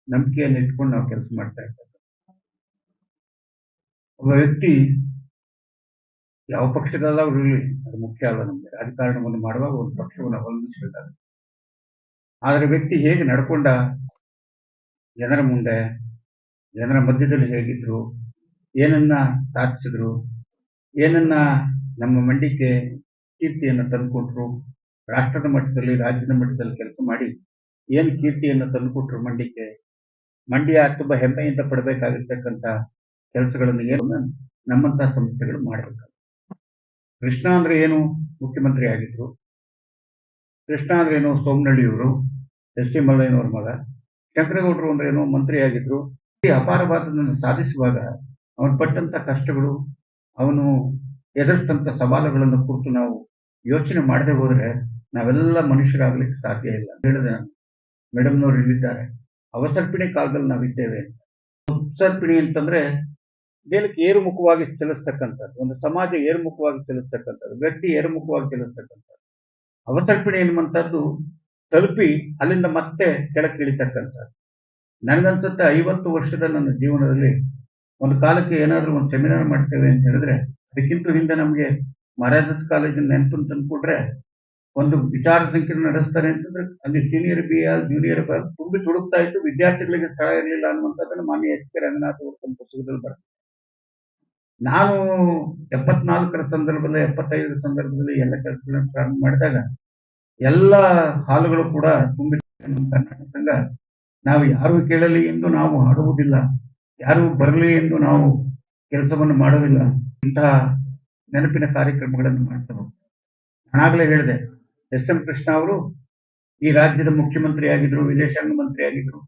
ನಂಬಿಕೆಯನ್ನು ಇಟ್ಕೊಂಡು ನಾವು ಕೆಲಸ ಮಾಡ್ತಾ ಇರ್ತೇವೆ. ಒಬ್ಬ ವ್ಯಕ್ತಿ ಯಾವ ಪಕ್ಷದಲ್ಲಾದ್ರೂ ಇರಲಿ, ಅದು ಮುಖ್ಯ ಅಲ್ಲ ನಮಗೆ. ರಾಜಕಾರಣವನ್ನು ಮಾಡುವಾಗ ಒಂದು ಪಕ್ಷವನ್ನು ಅವಲಂಬಿಸಬೇಕಾಗುತ್ತೆ. ಆದರೆ ವ್ಯಕ್ತಿ ಹೇಗೆ ನಡ್ಕೊಂಡ ಜನರ ಮುಂದೆ, ಜನರ ಮಧ್ಯದಲ್ಲಿ ಹೇಗಿದ್ರು, ಏನನ್ನ ಸಾಧಿಸಿದ್ರು, ಏನನ್ನ ನಮ್ಮ ಮಂಡ್ಯಕ್ಕೆ ಕೀರ್ತಿಯನ್ನು ತಂದುಕೊಟ್ರು, ರಾಷ್ಟ್ರದ ಮಟ್ಟದಲ್ಲಿ, ರಾಜ್ಯದ ಮಟ್ಟದಲ್ಲಿ ಕೆಲಸ ಮಾಡಿ ಏನು ಕೀರ್ತಿಯನ್ನು ತಂದುಕೊಟ್ರು ಮಂಡ್ಯಕ್ಕೆ. ಮಂಡ್ಯ ತುಂಬಾ ಹೆಮ್ಮೆಯಿಂದ ಪಡಬೇಕಾಗಿರ್ತಕ್ಕಂಥ ಕೆಲಸಗಳನ್ನು ಏನು ನಮ್ಮಂತಹ ಸಂಸ್ಥೆಗಳು ಮಾಡಬೇಕು. ಕೃಷ್ಣ ಅಂದ್ರೆ ಏನು? ಮುಖ್ಯಮಂತ್ರಿ ಆಗಿದ್ರು. ಕೃಷ್ಣ ಅಂದ್ರೆ ಏನು? ಸೋಮನಹಳ್ಳಿಯವರು, ಎಸ್ ಟಿ ಮಲ್ಲಯ್ಯನವ್ರ ಮಗ. ಶಂಕರಗೌಡರು ಅಂದ್ರೆ ಏನು? ಮಂತ್ರಿ ಆಗಿದ್ರು. ಈ ಅಪಾರವಾದದನ್ನು ಸಾಧಿಸುವಾಗ ಅವನು ಪಟ್ಟಂತ ಕಷ್ಟಗಳು, ಅವನು ಎದುರಿಸಿದಂತ ಸವಾಲುಗಳನ್ನು ಕುರಿತು ನಾವು ಯೋಚನೆ ಮಾಡದೆ ಹೋದ್ರೆ ನಾವೆಲ್ಲ ಮನುಷ್ಯರಾಗ್ಲಿಕ್ಕೆ ಸಾಧ್ಯ ಇಲ್ಲ. ಹೇಳಿದೆ ಮೇಡಮ್ನವ್ರು ಹೇಳಿದ್ದಾರೆ, ಅವಸರ್ಪಿಣಿ ಕಾಲದಲ್ಲಿ ನಾವಿದ್ದೇವೆ. ಅವಸರ್ಪಿಣಿ ಅಂತಂದ್ರೆ ಮೇಲಕ್ಕೆ ಏರುಮುಖವಾಗಿ ಚಲಿಸ್ತಕ್ಕಂಥದ್ದು, ಒಂದು ಸಮಾಜ ಏರುಮುಖವಾಗಿ ಚಲಿಸ್ತಕ್ಕಂಥದ್ದು, ವ್ಯಕ್ತಿ ಏರುಮುಖವಾಗಿ ಚಲಿಸ್ತಕ್ಕಂಥದ್ದು. ಅವಸರ್ಪಿಣಿ ಎನ್ನುವಂಥದ್ದು ತಲುಪಿ ಅಲ್ಲಿಂದ ಮತ್ತೆ ಕೆಳಕ್ಕೆ ಇಳಿತಕ್ಕಂಥದ್ದು. ನನಗನ್ಸುತ್ತೆ 50 ವರ್ಷದ ನನ್ನ ಜೀವನದಲ್ಲಿ ಒಂದು ಕಾಲಕ್ಕೆ ಏನಾದ್ರೂ ಒಂದು ಸೆಮಿನಾರ್ ಮಾಡ್ತೇವೆ ಅಂತ ಹೇಳಿದ್ರೆ ಅದಕ್ಕಿಂತ ಹಿಂದೆ ನಮಗೆ ಮಹಾರಾಜಸ್ ಕಾಲೇಜಿನ ನೆನಪನ್ನು ತಂದುಕೊಟ್ರೆ, ಒಂದು ವಿಚಾರ ಸಂಕಿರಣ ನಡೆಸ್ತಾರೆ ಅಂತಂದ್ರೆ ಅಲ್ಲಿ senior B R junior B ತುಂಬಿ ತುಡುಕ್ತಾ ಇತ್ತು. ವಿದ್ಯಾರ್ಥಿಗಳಿಗೆ ಸ್ಥಳ ಇರಲಿಲ್ಲ ಅನ್ನುವಂಥದ್ದನ್ನು ಮಾನ್ಯ ಎಚ್ ಕೆ ರಂಗನಾಥ್ ಅವರು ತಮ್ಮ ಪುಸ್ತಕದಲ್ಲಿ ಬರ್ತದೆ. ನಾನು 74ರ ಸಂದರ್ಭದಲ್ಲಿ, 75ರ ಸಂದರ್ಭದಲ್ಲಿ ಎಲ್ಲ ಕೆಲಸಗಳನ್ನು ಪ್ರಾರಂಭ ಮಾಡಿದಾಗ ಎಲ್ಲ ಹಾಲುಗಳು ಕೂಡ ತುಂಬಿ ಕರ್ನಾಟಕ ಸಂಘ ನಾವು ಯಾರು ಕೇಳಲಿ ಎಂದು ನಾವು ಹಾಡುವುದಿಲ್ಲ, ಯಾರು ಬರಲಿ ಎಂದು ನಾವು ಕೆಲಸವನ್ನು ಮಾಡೋದಿಲ್ಲ, ಇಂತಹ ನೆನಪಿನ ಕಾರ್ಯಕ್ರಮಗಳನ್ನು ಮಾಡ್ತಾ ಹೋಗ್ತಾರೆ. ನಾನಾಗಲೇ ಹೇಳಿದೆ, ಎಸ್ ಎಂ ಕೃಷ್ಣ ಅವರು ಈ ರಾಜ್ಯದ ಮುಖ್ಯಮಂತ್ರಿ ಆಗಿದ್ರು, ವಿದೇಶಾಂಗ ಮಂತ್ರಿ ಆಗಿದ್ರು,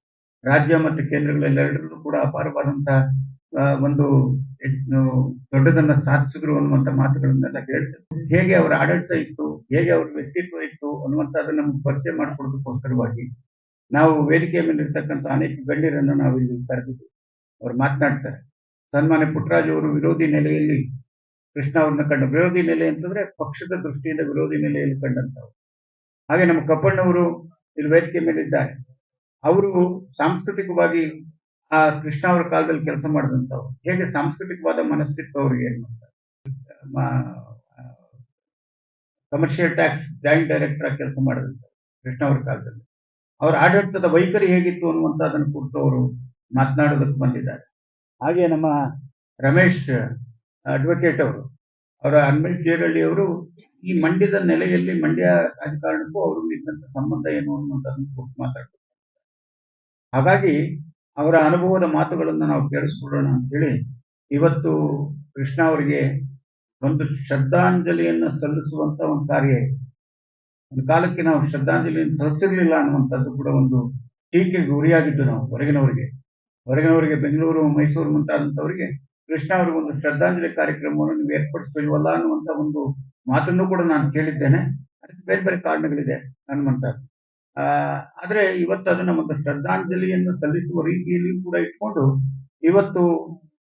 ರಾಜ್ಯ ಮತ್ತು ಕೇಂದ್ರಗಳೆಲ್ಲರಲ್ಲೂ ಕೂಡ ಅಪಾರವಾದಂತಹ ಒಂದು ದೊಡ್ಡದನ್ನ ಸಾಧಿಸಿದ್ರು ಅನ್ನುವಂಥ ಮಾತುಗಳನ್ನೆಲ್ಲ ಹೇಳ್ತಾರೆ. ಹೇಗೆ ಅವರ ಆಡಳಿತ ಇತ್ತು, ಹೇಗೆ ಅವರ ವ್ಯಕ್ತಿತ್ವ ಇತ್ತು ಅನ್ನುವಂಥದ್ದನ್ನು ನಮ್ಗೆ ಪರಿಚಯ ಮಾಡಿಕೊಡೋದಕ್ಕೋಸ್ಕರವಾಗಿ ನಾವು ವೇದಿಕೆಯ ಮೇಲೆ ಇರ್ತಕ್ಕಂಥ ಅನೇಕ ಗಣ್ಯರನ್ನು ನಾವು ಇಲ್ಲಿ ಕರೆದಿದ್ವಿ. ಅವ್ರು ಮಾತನಾಡ್ತಾರೆ. ಸನ್ಮಾನ್ಯ ಪುಟ್ಟರಾಜು ಅವರು ವಿರೋಧಿ ನೆಲೆಯಲ್ಲಿ ಕೃಷ್ಣ ಅವ್ರನ್ನ ಕಂಡ, ವಿರೋಧಿ ನೆಲೆ ಅಂತಂದ್ರೆ ಪಕ್ಷದ ದೃಷ್ಟಿಯಿಂದ ವಿರೋಧಿ ನೆಲೆಯಲ್ಲಿ ಕಂಡಂತವ್ರು. ಹಾಗೆ ನಮ್ಮ ಕಪ್ಪಣ್ಣವರು ಇಲ್ಲಿ ವೇದಿಕೆ ಮೇಲೆ ಇದ್ದಾರೆ. ಅವರು ಸಾಂಸ್ಕೃತಿಕವಾಗಿ ಆ ಕೃಷ್ಣ ಅವರ ಕಾಲದಲ್ಲಿ ಕೆಲಸ ಮಾಡಿದಂಥವ್ರು. ಹೇಗೆ ಸಾಂಸ್ಕೃತಿಕವಾದ ಮನಸ್ಥಿತ್ವ ಅವರಿಗೆ ಕಮರ್ಷಿಯಲ್ ಟ್ಯಾಕ್ಸ್ ಜಾಯಿಂಟ್ ಡೈರೆಕ್ಟರ್ ಆಗಿ ಕೆಲಸ ಮಾಡಿದಂಥವ್ರು ಕೃಷ್ಣ ಅವರ ಕಾಲದಲ್ಲಿ. ಅವರ ಆಡಳಿತದ ವೈಖರಿ ಹೇಗಿತ್ತು ಅನ್ನುವಂಥದ್ದನ್ನು ಕುರಿತು ಅವರು ಮಾತನಾಡೋದಕ್ಕೆ ಬಂದಿದ್ದಾರೆ. ಹಾಗೆ ನಮ್ಮ ರಮೇಶ್ ಅಡ್ವೊಕೇಟ್ ಅವರು, ಅವರ ರಮೇಶ್ ಜೇರಳ್ಳಿ ಅವರು ಈ ಮಂಡ್ಯದ ನೆಲೆಯಲ್ಲಿ ಮಂಡ್ಯ ರಾಜಕಾರಣಕ್ಕೂ ಅವ್ರಿಗೂ ಇದ್ದಂಥ ಸಂಬಂಧ ಏನು ಅನ್ನುವಂಥದ್ದನ್ನು ಕುರಿತು ಮಾತಾಡ್ತಾರೆ. ಹಾಗಾಗಿ ಅವರ ಅನುಭವದ ಮಾತುಗಳನ್ನು ನಾವು ಕೇಳಿಸ್ಕೊಳ್ಳೋಣ ಅಂತೇಳಿ ಇವತ್ತು ಕೃಷ್ಣ ಅವರಿಗೆ ಒಂದು ಶ್ರದ್ಧಾಂಜಲಿಯನ್ನು ಸಲ್ಲಿಸುವಂತ ಒಂದು ಕಾರ್ಯ ಇದೆ. ಒಂದು ಕಾಲಕ್ಕೆ ನಾವು ಶ್ರದ್ಧಾಂಜಲಿಯನ್ನು ಸಲ್ಲಿಸಿರ್ಲಿಲ್ಲ ಅನ್ನುವಂಥದ್ದು ಕೂಡ ಒಂದು ಟೀಕೆಗೆ ಗುರಿಯಾಗಿದ್ದು ನಾವು ಹೊರಗಿನವರಿಗೆ ಬೆಂಗಳೂರು, ಮೈಸೂರು ಮುಂತಾದಂಥವರಿಗೆ ಕೃಷ್ಣ ಅವರಿಗೆ ಒಂದು ಶ್ರದ್ಧಾಂಜಲಿ ಕಾರ್ಯಕ್ರಮವನ್ನು ನೀವು ಏರ್ಪಡಿಸ್ತಿಲ್ವಲ್ಲ ಅನ್ನುವಂಥ ಒಂದು ಮಾತನ್ನು ಕೂಡ ನಾನು ಕೇಳಿದ್ದೇನೆ. ಅದಕ್ಕೆ ಬೇರೆ ಬೇರೆ ಕಾರಣಗಳಿದೆ ಅನ್ನುವಂಥದ್ದು. ಆದ್ರೆ ಇವತ್ತು ಅದನ್ನ ಒಂದು ಶ್ರದ್ಧಾಂಜಲಿಯನ್ನು ಸಲ್ಲಿಸುವ ರೀತಿಯಲ್ಲಿ ಕೂಡ ಇಟ್ಕೊಂಡು ಇವತ್ತು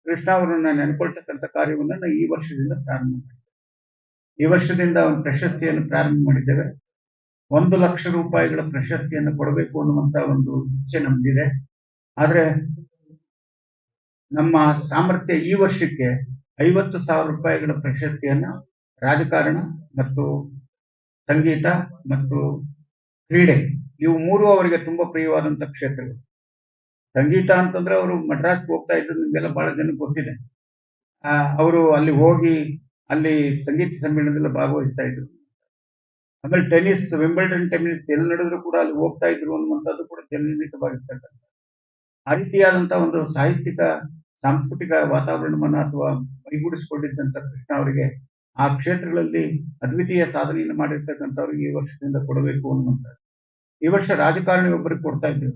ಕೃಷ್ಣ ಅವರನ್ನ ನೆನ್ಕೊಳ್ತಕ್ಕಂಥ ಕಾರ್ಯವನ್ನ ಈ ವರ್ಷದಿಂದ ಪ್ರಾರಂಭ ಮಾಡಿದ್ದೇವೆ. ಈ ವರ್ಷದಿಂದ ಒಂದು ಪ್ರಶಸ್ತಿಯನ್ನು ಪ್ರಾರಂಭ ಮಾಡಿದ್ದೇವೆ. 1 ಲಕ್ಷ ರೂಪಾಯಿಗಳ ಪ್ರಶಸ್ತಿಯನ್ನು ಕೊಡಬೇಕು ಅನ್ನುವಂತ ಒಂದು ಇಚ್ಛೆ ನಮ್ದಿದೆ. ಆದ್ರೆ ನಮ್ಮ ಸಾಮರ್ಥ್ಯ ಈ ವರ್ಷಕ್ಕೆ 50,000 ರೂಪಾಯಿಗಳ ಪ್ರಶಸ್ತಿಯನ್ನ ರಾಜಕಾರಣ ಮತ್ತು ಸಂಗೀತ ಮತ್ತು ಕ್ರೀಡೆ, ಇವು 3 ಅವರಿಗೆ ತುಂಬಾ ಪ್ರಿಯವಾದಂತ ಕ್ಷೇತ್ರಗಳು. ಸಂಗೀತ ಅಂತಂದ್ರೆ ಅವರು ಮಡ್ರಾಸ್ಗೆ ಹೋಗ್ತಾ ಇದ್ದು ನಿಮ್ಗೆಲ್ಲ ಬಹಳ ಜನಕ್ಕೆ ಗೊತ್ತಿದೆ. ಅವರು ಅಲ್ಲಿ ಹೋಗಿ ಅಲ್ಲಿ ಸಂಗೀತ ಸಮ್ಮೇಳನದಲ್ಲಿ ಭಾಗವಹಿಸ್ತಾ ಇದ್ರು. ಆಮೇಲೆ ಟೆನ್ನಿಸ್, ವಿಂಬಲ್ಡನ್ ಟೆನ್ನಿಸ್ ಎಲ್ಲಿ ನಡೆದ್ರು ಕೂಡ ಅಲ್ಲಿ ಹೋಗ್ತಾ ಇದ್ರು ಅನ್ನುವಂಥದ್ದು ಕೂಡ ಜನನಿಹಿತವಾಗಿರ್ತಕ್ಕಂಥ ಆ ರೀತಿಯಾದಂತಹ ಒಂದು ಸಾಹಿತ್ಯಿಕ ಸಾಂಸ್ಕೃತಿಕ ವಾತಾವರಣವನ್ನ ಅಥವಾ ಮೈಗೂಡಿಸಿಕೊಂಡಿದ್ದಂತ ಕೃಷ್ಣ ಅವರಿಗೆ ಆ ಕ್ಷೇತ್ರಗಳಲ್ಲಿ ಅದ್ವಿತೀಯ ಸಾಧನೆಯನ್ನು ಮಾಡಿರ್ತಕ್ಕಂಥವ್ರಿಗೆ ಈ ವರ್ಷದಿಂದ ಕೊಡಬೇಕು ಅನ್ನುವಂಥದ್ದು. ಈ ವರ್ಷ ರಾಜಕಾರಣಿ ಒಬ್ಬರಿಗೆ ಕೊಡ್ತಾ ಇದ್ದೇವೆ.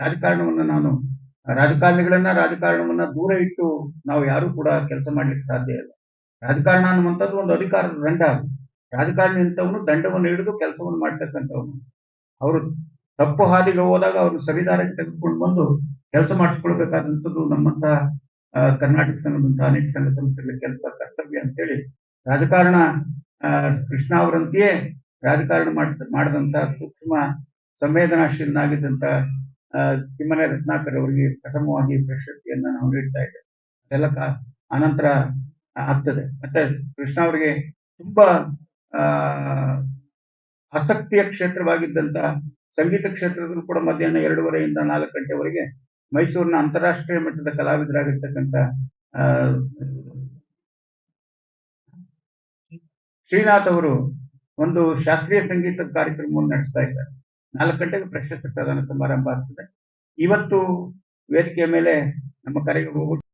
ರಾಜಕಾರಣವನ್ನ ದೂರ ಇಟ್ಟು ನಾವು ಯಾರು ಕೂಡ ಕೆಲಸ ಮಾಡ್ಲಿಕ್ಕೆ ಸಾಧ್ಯ ಇಲ್ಲ. ರಾಜಕಾರಣ ಅನ್ನುವಂಥದ್ದು ಒಂದು ಅಧಿಕಾರದ ದಂಡ. ರಾಜಕಾರಣಿ ಅಂತವನು ದಂಡವನ್ನು ಹಿಡಿದು ಕೆಲಸವನ್ನು ಮಾಡ್ತಕ್ಕಂಥವನು. ಅವರು ತಪ್ಪು ಹಾದಿಗೆ ಹೋದಾಗ ಅವ್ರನ್ನ ಸರಿದಾರಿಗೆ ತೆಗೆದುಕೊಂಡು ಬಂದು ಕೆಲಸ ಮಾಡಿಸ್ಕೊಳ್ಬೇಕಾದಂಥದ್ದು ನಮ್ಮಂತ ಕರ್ನಾಟಕ ಸಂಘದಂತ ಅನೇಕ ಸಂಘ ಸಂಸ್ಥೆಗಳ ಕೆಲಸ, ಕರ್ತವ್ಯ ಅಂತೇಳಿ ರಾಜಕಾರಣ ಕೃಷ್ಣ ಅವರಂತೆಯೇ ರಾಜಕಾರಣ ಮಾಡಿದಂತ ಸೂಕ್ಷ್ಮ ಸಂವೇದನಾಶೀಲನಾಗಿದ್ದಂತ ಕಿಮ್ಮನೆ ರತ್ನಾಕರ್ ಅವರಿಗೆ ಪ್ರಥಮವಾಗಿ ಪ್ರಶಸ್ತಿಯನ್ನ ನಾವು ನೀಡ್ತಾ ಇದ್ದೇವೆ. ಅದೆಲ್ಲ ಅನಂತರ ಆಗ್ತದೆ. ಮತ್ತೆ ಕೃಷ್ಣ ಅವರಿಗೆ ತುಂಬಾ ಆ ಆಸಕ್ತಿಯ ಕ್ಷೇತ್ರವಾಗಿದ್ದಂತ ಸಂಗೀತ ಕ್ಷೇತ್ರದಲ್ಲೂ ಕೂಡ ಮಧ್ಯಾಹ್ನ 2:30ಯಿಂದ 4 ಗಂಟೆವರೆಗೆ ಮೈಸೂರಿನ ಅಂತಾರಾಷ್ಟ್ರೀಯ ಮಟ್ಟದ ಕಲಾವಿದರಾಗಿರ್ತಕ್ಕಂಥ ಆ, ಶ್ರೀನಾಥ್ ಅವರು ಒಂದು ಶಾಸ್ತ್ರೀಯ ಸಂಗೀತದ ಕಾರ್ಯಕ್ರಮವನ್ನು ನಡೆಸ್ತಾ ಇದ್ದಾರೆ. 4 ಗಂಟೆಗೆ ಪ್ರಶಸ್ತಿ ಪ್ರದಾನ ಸಮಾರಂಭ ಆಗ್ತದೆ. ಇವತ್ತು ವೇದಿಕೆಯ ಮೇಲೆ ನಮ್ಮ ಕರೆಗೆ ಹೋಗ್ಬಿಟ್ಟು